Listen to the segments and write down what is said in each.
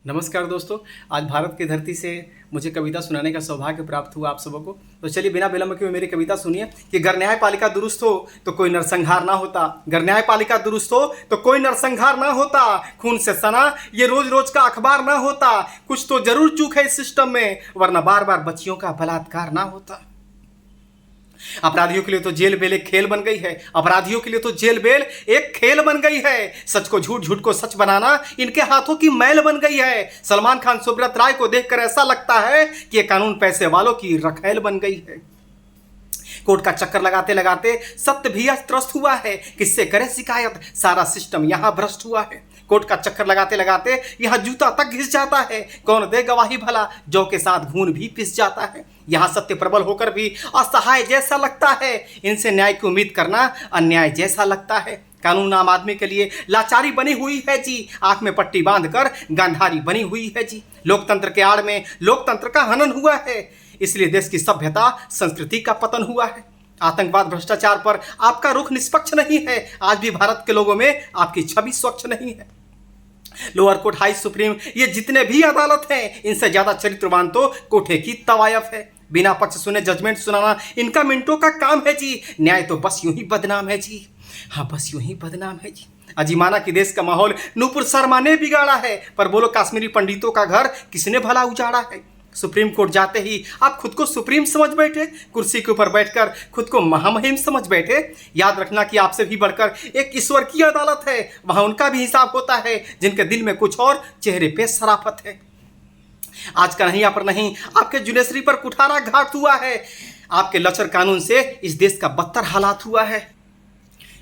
नमस्कार दोस्तों, आज भारत की धरती से मुझे कविता सुनाने का सौभाग्य प्राप्त हुआ आप सबों को। तो चलिए बिना विलंब के मेरी कविता सुनिए कि गर न्यायपालिका दुरुस्त हो तो कोई नरसंहार ना होता। गर न्यायपालिका दुरुस्त हो तो कोई नरसंहार ना होता। खून से सना ये रोज रोज का अखबार ना होता। कुछ तो जरूर चूक है इस सिस्टम में, वरना बार बार बच्चियों का बलात्कार ना होता। अपराधियों के लिए तो जेल बेल एक खेल बन गई है। अपराधियों के लिए तो जेल बेल एक खेल बन गई है। सच को झूठ, झूठ को सच बनाना इनके हाथों की मैल बन गई है। सलमान खान सुब्रत राय को देखकर ऐसा लगता है कि ये कानून पैसे वालों की रखेल बन गई है। कोर्ट का चक्कर लगाते लगाते सत्य भी त्रस्त हुआ है। किससे करे शिकायत, सारा सिस्टम यहां भ्रष्ट हुआ है। कोर्ट का चक्कर लगाते लगाते यहां जूता तक घिस जाता है। कौन दे गवाही भला, जौ के साथ घून भी पिस जाता है। यहां सत्य प्रबल होकर भी असहाय जैसा लगता है। इनसे न्याय की उम्मीद करना अन्याय जैसा लगता है। कानून आम आदमी के लिए लाचारी बनी हुई है जी। आंख में पट्टी बांधकर गांधारी बनी हुई है जी। लोकतंत्र के आड़ में लोकतंत्र का हनन हुआ है। इसलिए देश की सभ्यता संस्कृति का पतन हुआ है। आतंकवाद भ्रष्टाचार पर आपका रुख निष्पक्ष नहीं है। आज भी भारत के लोगों में आपकी छवि स्वच्छ नहीं है। लोअर कोर्ट, हाई सुप्रीम, ये जितने भी अदालत हैं, इनसे ज्यादा चरित्रवान तो कोठे की तवायफ है। बिना पक्ष सुने जजमेंट सुनाना इनका मिनटों का काम है जी। न्याय तो बस यूं ही बदनाम है जी। हाँ, बस यूं ही बदनाम है जी। अजीमाना की देश का माहौल नूपुर शर्मा ने बिगाड़ा है। पर बोलो कश्मीरी पंडितों का घर किसने भला उजाड़ा है। सुप्रीम कोर्ट जाते ही आप खुद को सुप्रीम समझ बैठे। कुर्सी के ऊपर बैठकर खुद को महामहिम समझ बैठे। याद रखना कि आपसे भी बढ़कर एक ईश्वर की अदालत है। वहां उनका भी हिसाब होता है जिनके दिल में कुछ और, चेहरे पे शराफत है। आज का नहीं पर नहीं, आपके जुनेसरी पर कुठारा घाट हुआ है। आपके लचर कानून से इस देश का बदतर हालात हुआ है।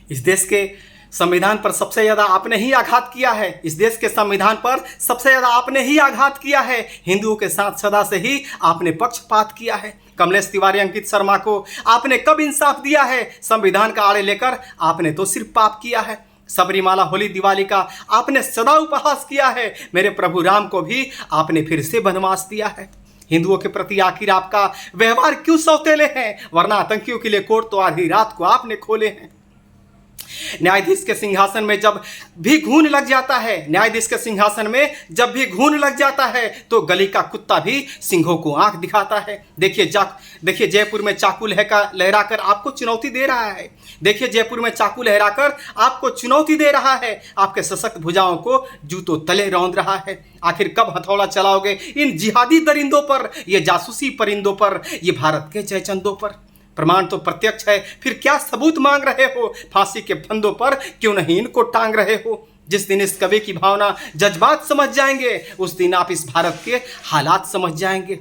इस देश के संविधान पर सबसे ज्यादा आपने ही आघात किया है। इस देश के संविधान पर सबसे ज्यादा आपने ही आघात किया है। हिंदुओं के साथ सदा से ही आपने पक्षपात किया है। कमलेश तिवारी, अंकित शर्मा को आपने कब इंसाफ दिया है। संविधान का आड़े लेकर आपने तो सिर्फ पाप किया है। सबरीमाला, होली, दिवाली का आपने सदा उपहास किया है। मेरे प्रभु राम को भी आपने फिर से वनवास दिया है। हिंदुओं के प्रति आखिर आपका व्यवहार क्यों सौतेले हैं, वरना आतंकियों के लिए कोर्ट तो आधी रात को आपने खोले हैं। न्यायाधीश के सिंहासन में जब भी घून लग जाता है, न्यायाधीश के सिंहासन में जब भी घून लग जाता है तो गली का कुत्ता भी सिंहों को आंख दिखाता है। देखिए जयपुर में चाकू लहराकर आपको चुनौती दे रहा है। देखिए जयपुर में चाकू लहराकर आपको चुनौती दे रहा है। आपके सशक्त भुजाओं को जूतों तले रौंद रहा है। आखिर कब हथौड़ा चलाओगे इन जिहादी दरिंदों पर, ये जासूसी परिंदों पर, ये भारत के जयचंदों पर। प्रमाण तो प्रत्यक्ष है, फिर क्या सबूत मांग रहे हो। फांसी के फंदों पर क्यों नहीं इनको टांग रहे हो। जिस दिन इस कवि की भावना जज्बात समझ जाएंगे, उस दिन आप इस भारत के हालात समझ जाएंगे।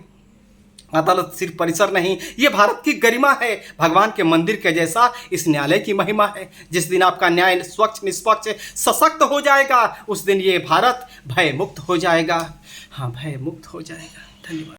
अदालत सिर्फ परिसर नहीं, ये भारत की गरिमा है। भगवान के मंदिर के जैसा इस न्यायालय की महिमा है। जिस दिन आपका न्याय स्वच्छ, निष्पक्ष, सशक्त हो जाएगा, उस दिन ये भारत भय मुक्त हो जाएगा। हाँ, भय मुक्त हो जाएगा। धन्यवाद।